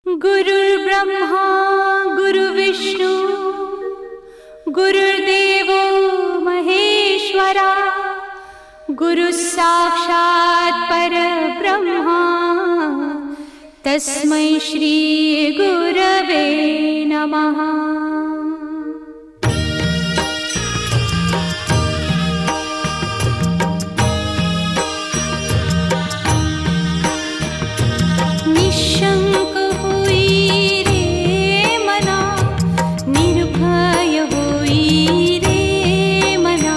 गुरुर्ब्रह्मा गुरुर्विष्णू गुरुर्देवो महेश्वरा गुरुः साक्षात् परब्रह्मा तस्मै श्री गुरवे नमः। निशंक होई रे मना, निर्भय होई रे मना,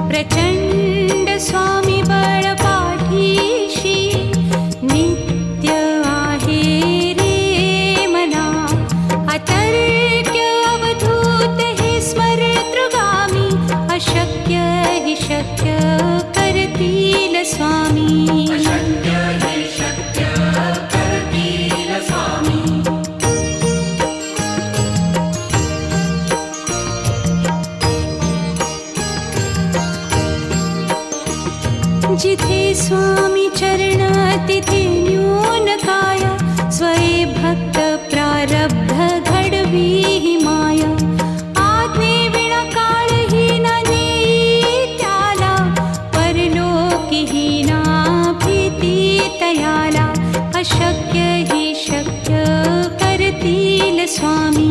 प्रचंड स्वामी बळ पाठीशी नित्य आहे रे मना। अतर्क्य अवधूत हे स्मरतृगामी, अशक्य हि शक्य करतील स्वामी। जिथे स्वामी चरण तिथे न्यून काय, स्वये भक्त प्रारब्ध घडवी ही माया। आज्ञे विना काळहीन नेई त्याला, परलोकीहीना भीती तयाला। अशक्य हि शक्य करतील स्वामी।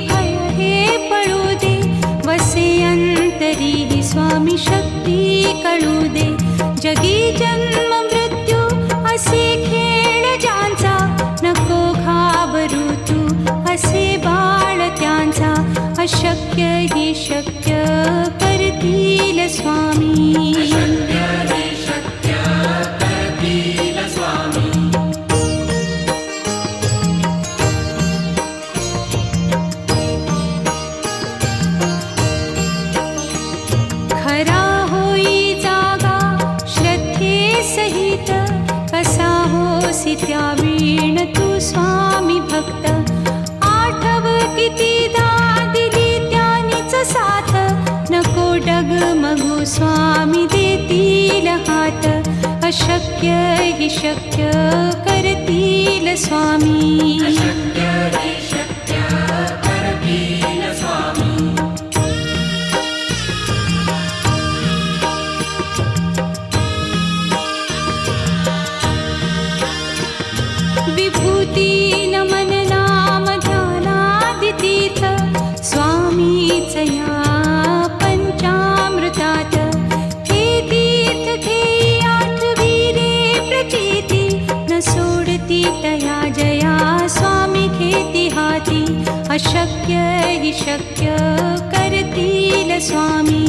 भय हे पळू दे, वसे अंतरी ही स्वामी शक्ती कळू दे। जगी जन्म मृत्यू असे खेळ ज्यांचा, नको घाबरू तू असे बाळ त्यांचा। अशक्य ही शक्य करतील स्वामी। खरा होई जागा श्रद्धे सहित, कसा होसी त्या वीण तू स्वामी भक्त। आठव कितीदा दिली त्यानीच साथ, नको डगमगू स्वामी देतील हात। अशक्य हि शक्य करतील स्वामी। विभूती नमन नाम ध्यानादितीर्थ, स्वामीच या पंचामृतात। हे तीर्थ घेई आठवी रे प्रचिती, न सोडती तया जया स्वामी घेती हाती। अशक्य हि शक्य करतील स्वामी।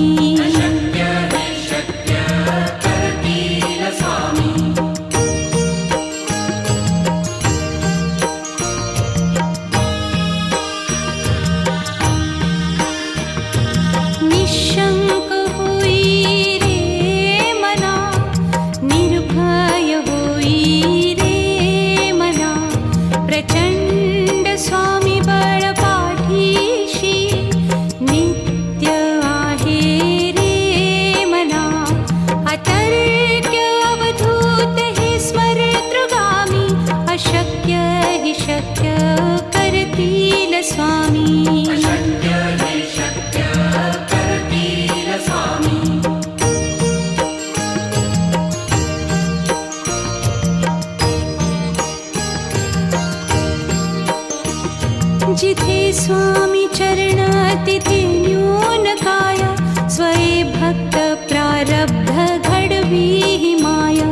निशंक होई रे मना, निर्भय होई रे मना, प्रचंड स्वामी बळ पाठीशी नित्य आहे रे मना। अतर्क्य अवधूत हे स्मरतृगामी, अशक्य हि शक्य करतील स्वामी। जिथे स्वामी चरण तिथे न्यून काय, स्वये भक्त प्रारब्ध घडवी ही माया।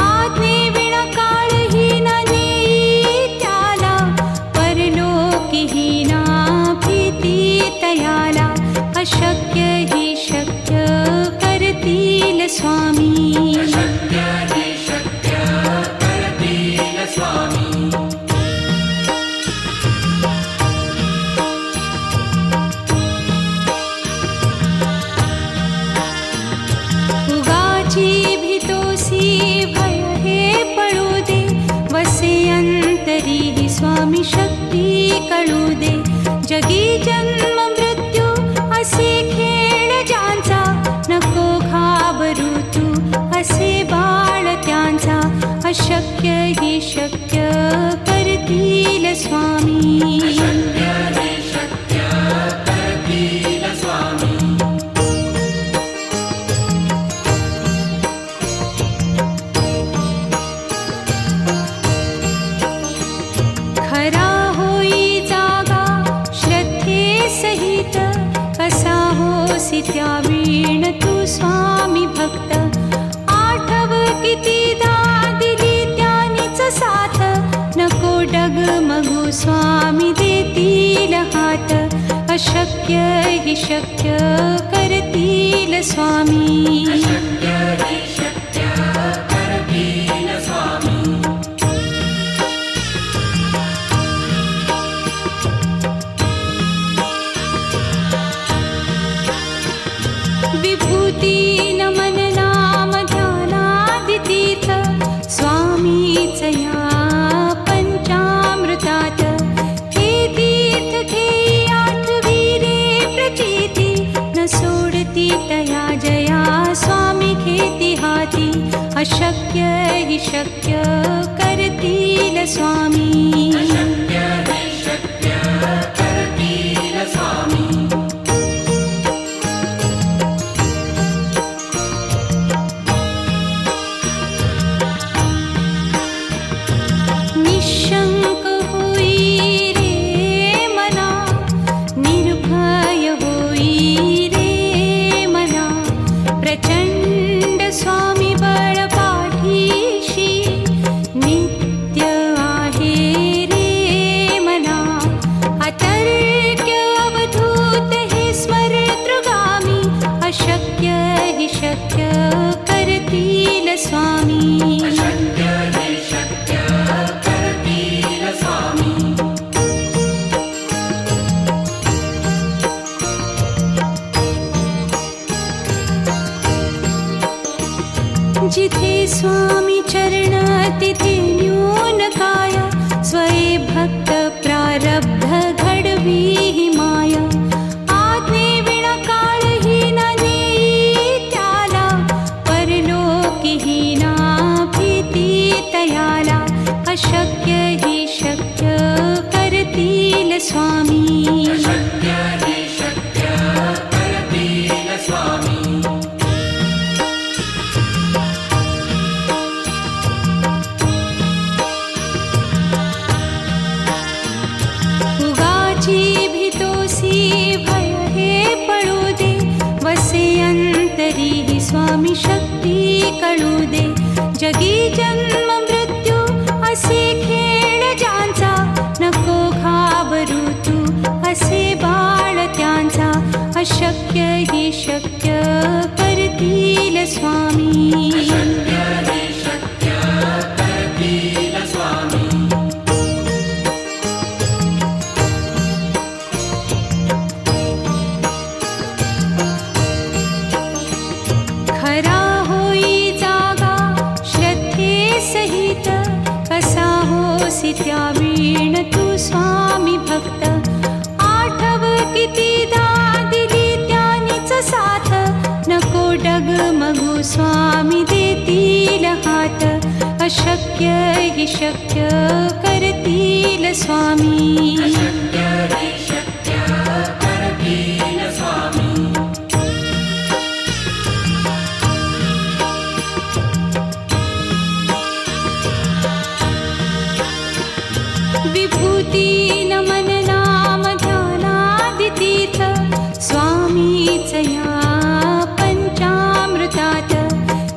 आज्ञे विना काळहीन नेई त्याला, परलोकीहीना भीती तयाला। अशक्य हि शक्य करतील स्वामी। भय हे पळू दे, वसे अंत तरीही स्वामी शक्ती कळू दे. जगी जन्म मृत्यू असे खेळ ज्यांचा, नको घाबरू तू असे बाळ त्यांचा. अशक्य ही शक्य करतील स्वामी. खरा होई जागा श्रद्धे सहित, कसा होसी त्या वीण तू स्वामी भक्त. आठव कितीदा दिली त्यानीच साथ, नको डगमगू स्वामी देतील हात. अशक्य ही शक्य करतील स्वामी. विभूती नमन नाम ध्यानादितीर्थ, स्वामीच या पंचामृतात. हे तीर्थ घेई आठवी रे प्रचिती, न सोडती तया जया स्वामी घेती हाती. अशक्य ही शक्य करतील स्वामी. निशंक होई रे मना, निर्भय होई रे मना. प्रचंड स्वामी बळ पाठीशी, नित्य आहे रे मना. अतर्क्य अवधूत हे स्मरतृगामी, अशक्य हि शक्य करतील स्वामी. जिथे स्वामी चरण तिथे न्यून काय, स्वये भक्त प्रारब्ध घडवी ही माया. आज्ञे विना काळही न नेई त्याला, परलोकीही ना भीती तयाला. अशक्य ही शक्य करतील स्वामी. भय हे पळू दे, वसे अंतरी ही स्वामी शक्ती कळू दे. जगी जन्म मृत्यू असे खेळ ज्यांचा, नको घाबरू तू असे बाळ त्यांचा. अशक्य ही शक्य करतील स्वामी. खरा होई जागा श्रद्धे सहित, कसा होसी त्या वीण तू स्वामी भक्त. आठव कितीदा दिली त्यानीच साथ, नको डगमगू स्वामी देतील हात. अशक्य हि शक्य करतील स्वामी. विभूती नमन नाम ध्यानादितीर्थ, स्वामीच या पंचामृतात.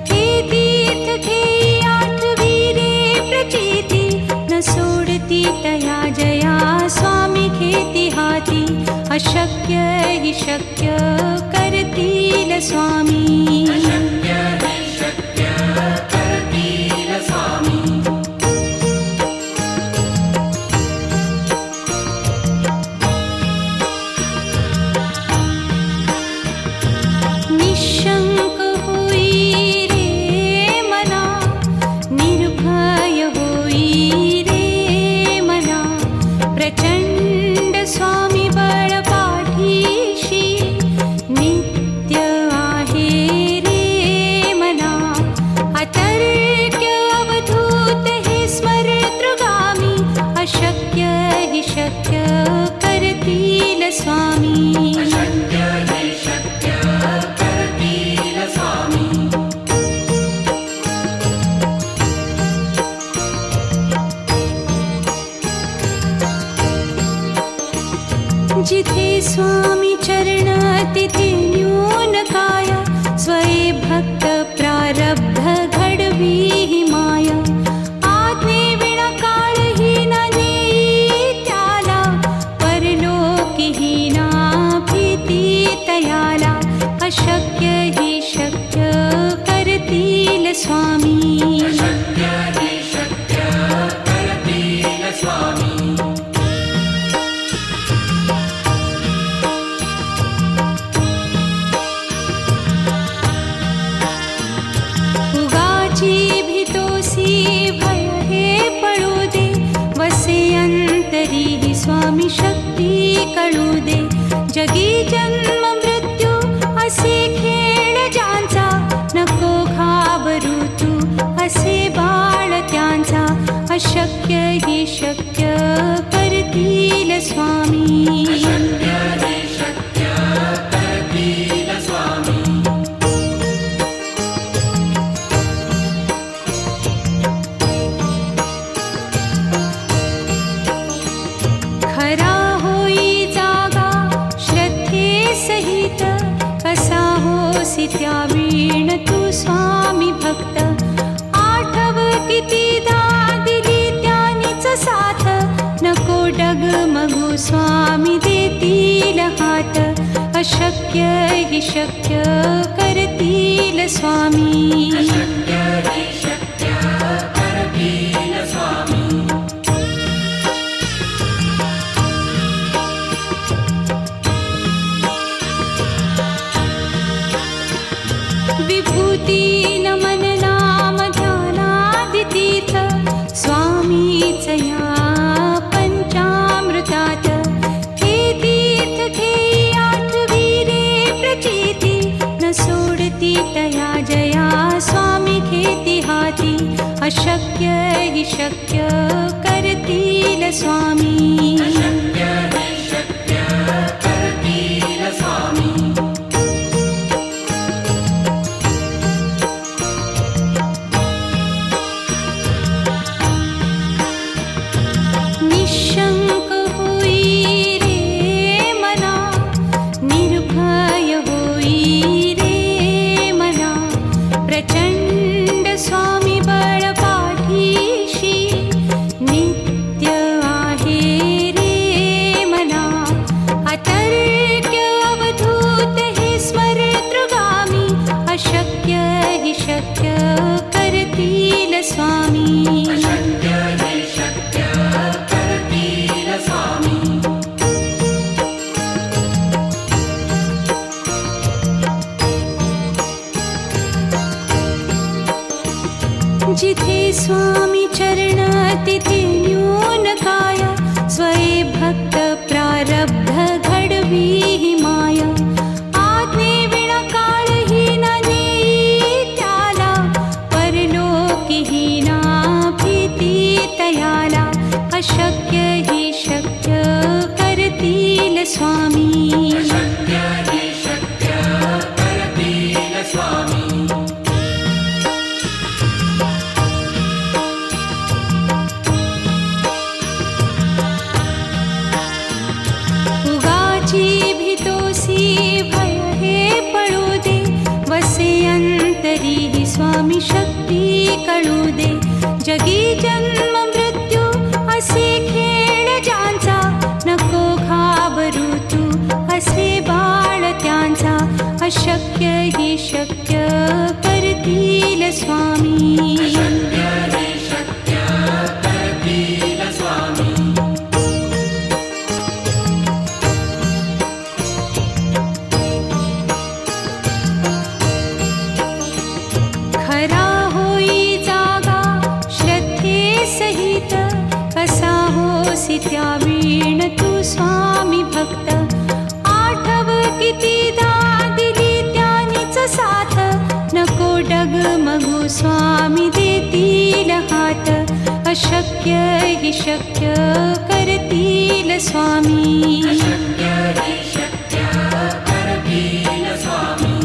हे तीर्थ घेई आठवी रे प्रचिती, न सोडती तया जया स्वामी घेती हाती. अशक्य हि शक्य करतील स्वामी. निशंक होई रे मना, निर्भय होई रे करतील स्वामी. अशक्य हे शक्य करतील स्वामी. जिथे स्वामी चरण तिथे न्यून काय. स्वये भक्त प्रारब्ध घडवी ही माया. आज्ञे विना काळही न नेई त्याला. परलोकीही ना भीती तयाला. अशक्य ही शक्य करतील स्वामी. अशक्य हे शक्य करतील स्वामी. उगाची भीतोसी भय हे पळू दे. वसे अंतरी ही स्वामी शक्ती कळू दे. जगी जन्म मृत्यू असे खेळ ज्यांचा. नको घाबरू तू असे बाळ त्यांचा. अशक्य ही शक्य करतील स्वामी. अशक्य हे शक्य करतील स्वामी. खरा होई जागा श्रद्धे सहित. कसा होसी त्या वीण तू स्वामी भक्त. आठव कितीदा दिली त्यानीच साथ. नको डगमगू स्वामी देतील हात. अशक्य ही शक्य करतील स्वामी. अशक्य हे शक्य करतील स्वामी. विभूती नमन नाम ध्यानादितीर्थ. स्वामीच या पंचामृतात. हे तीर्थ घेई आठवी रे प्रचिती. न सोडती तया जया स्वामी घेती हाती. अशक्य ही शक्य करतील स्वामी. अशक्य हे शक्य करतील स्वामी. निशंक होई रे मना. निर्भय होई रे मना. प्रचंड स्वामी बळ पाठीशी. नित्य आहे रे मना. अतर्क्य अवधूत हे स्मरतृगामी. अशक्य हि शक्य करतील स्वामी. अशक्य हे शक्य करतील स्वामी. जिथे स्वामी चरण तिथे न्यून काय. स्वये भक्त प्रारब्ध घडवी ही माया. आज्ञे विना काळही न नेई त्याला. परलोकीही ना भीती तयाला. अशक्य ही शक्य करतील स्वामी. अशक्य हे शक्य करतील स्वामी. उगाची भीतोसी भय हे पळू दे. वसे अंतरी ही स्वामी शक्ती कळू दे. जगी जन्म मृत्यू असे खेळ ज्यांचा. नको घाबरू तू असे बाळ त्यांचा. अशक्य ही शक्य करतील स्वामी. अशक्य हे शक्य करतील स्वामी. खरा होई जागा श्रद्धे सहित. कसा होसी त्या वीण तू स्वामी भक्त. आठव कितीदा दिली त्यानीच साथ. नको डगमगू स्वामी देतील हात. अशक्य हि शक्य करतील स्वामी. अशक्य हि शक्य करतील स्वामी.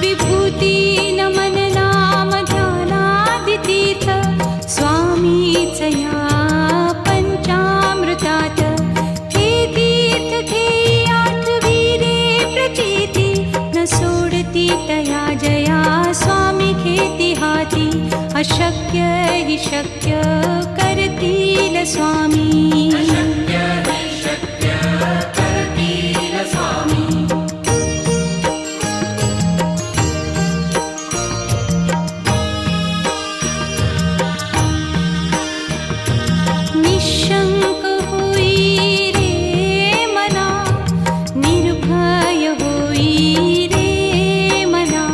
विभूती नमन नाम ध्यानादितीर्थ स्वामीच या पंचामृतात. हे तीर्थ घेई आठविरे प्रचिती न सोडती तया जया स्वामी घेती हाती. अशक्य हि शक्य करतील स्वामी. अशक्य हि शक्य करतील स्वामी. निशंक होई रे मना, निर्भय होई रे मना.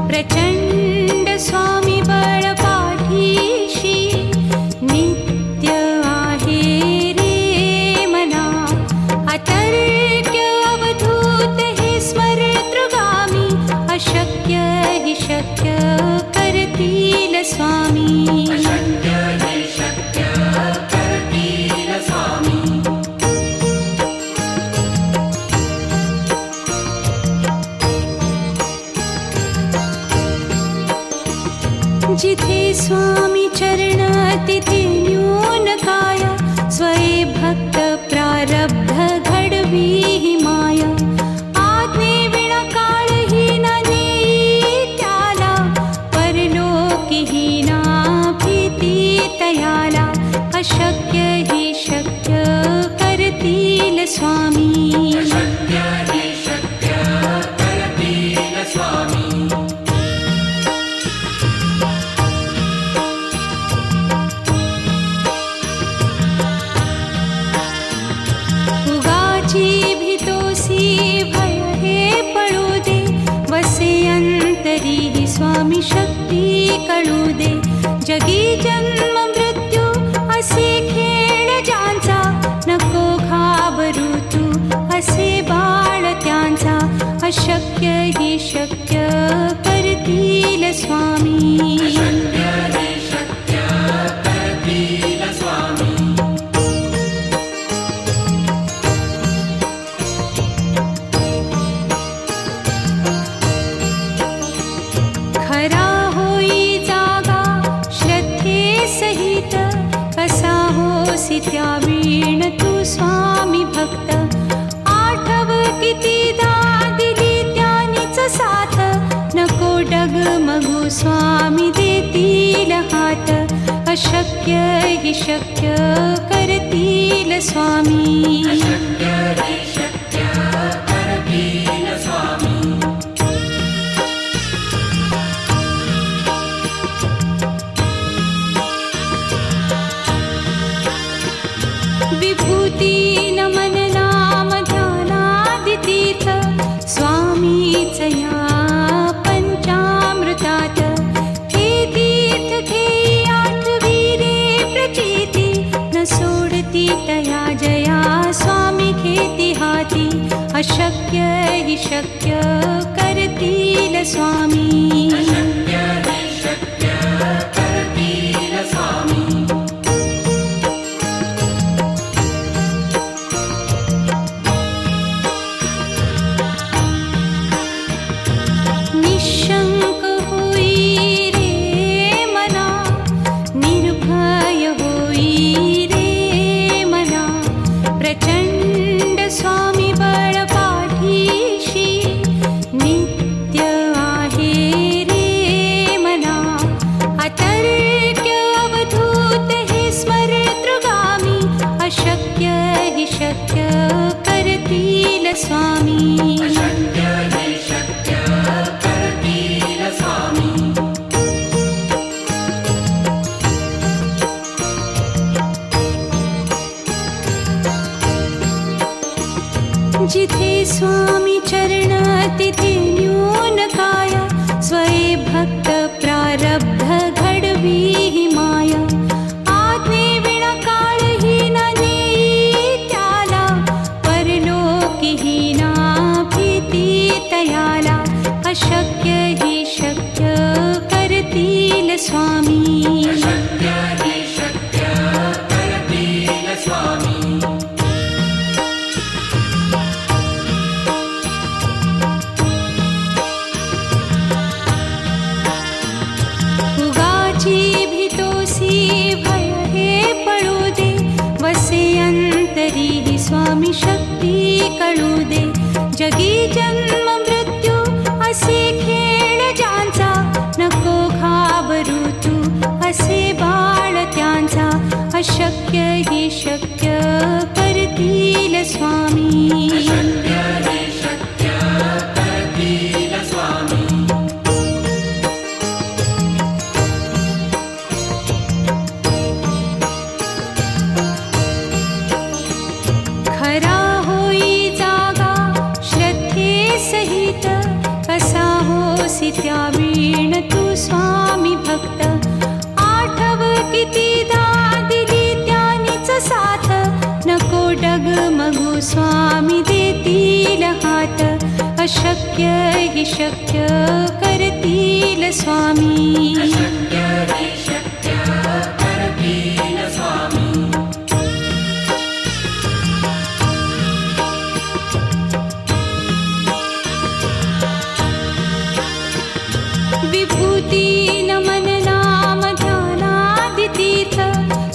प्रचंड स्वामी बळ पाठीशी नित्य आहे रे मना. अतर्क्य अवधूत हे स्मरतृगामी. अशक्य हि शक्य करतील स्वामी. अशक्य हि शक्य करतील स्वामी. जिथे स्वामी चरण तिथे न्यून काय. स्वये भक्त प्रारब्ध घडवी ही माया. आज्ञे विना काळही न नेई त्याला. परलोकीही ना भीती तयाला. अशक्य हि शक्य करतील स्वामी. अशक्य हि शक्य करतील स्वामी. उगाची भीतोसी भय हे पळू दे. वसे अंतरी ही स्वामी शक्ती कळू दे. जगी जन्म मृत्यू असे खेळ ज्यांचा. नको घाबरू तू असे बाळ त्यांचा. अशक्य हि शक्य करतील स्वामी. अशक्य हि शक्य करतील स्वामी. खरा होई जागा श्रद्धे सहित. कसा होसी त्या वीण तू स्वामी भक्त. आठव कितीदा दिली त्यानीच साथ. नको डगमगू स्वामी देतील हात. अशक्य हि शक्य करतील स्वामी. अशक्य हि शक्य करतील स्वामी. विभूती नमन नाम ध्यानादितीर्थ स्वामीच या पंचामृतात. हे तीर्थ घेई आठविरे प्रचिती न सोडती तया जया स्वामी घेती हाती. अशक्य हि शक्य करतील स्वामी. अशक्य हि शक्य करतील स्वामी. निशंक होई रे मना, निर्भय होई रे मना. प्रचंड स्वामी बळ पाठीशी नित्य आहे रे शक्ती कळू दे. जगी जन्म मृत्यू असे खेळ ज्यांचा, नको घाबरू तू असे बाळ त्यांचा. अशक्य ही शक्य करतील स्वामी. अशक्य हे शक्य करतील स्वामी. खरा होई जागा श्रद्धे सहित, कसा होसी त्या वीण तू स्वामी भक्त. आठव कितीदा दिली त्यानीच साथ, नको डगमगू स्वामी देतील हात. अशक्य ही शक्य करतील स्वामी. अशक्य हे शक्य करतील स्वामी. विभूती नमन नाम ध्यानादितीर्थ,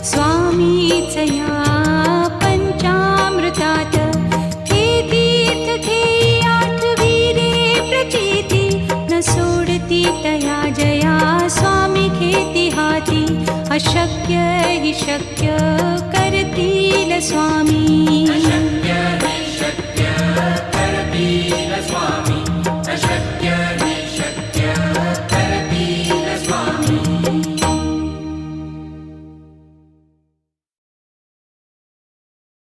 स्वामीच या पंचामृतात. हे तीर्थ घेई आठवी रे प्रचिती, न सोडती तया जया स्वामी घेती हाती. अशक्य ही शक्य करतील स्वामी. अशक्य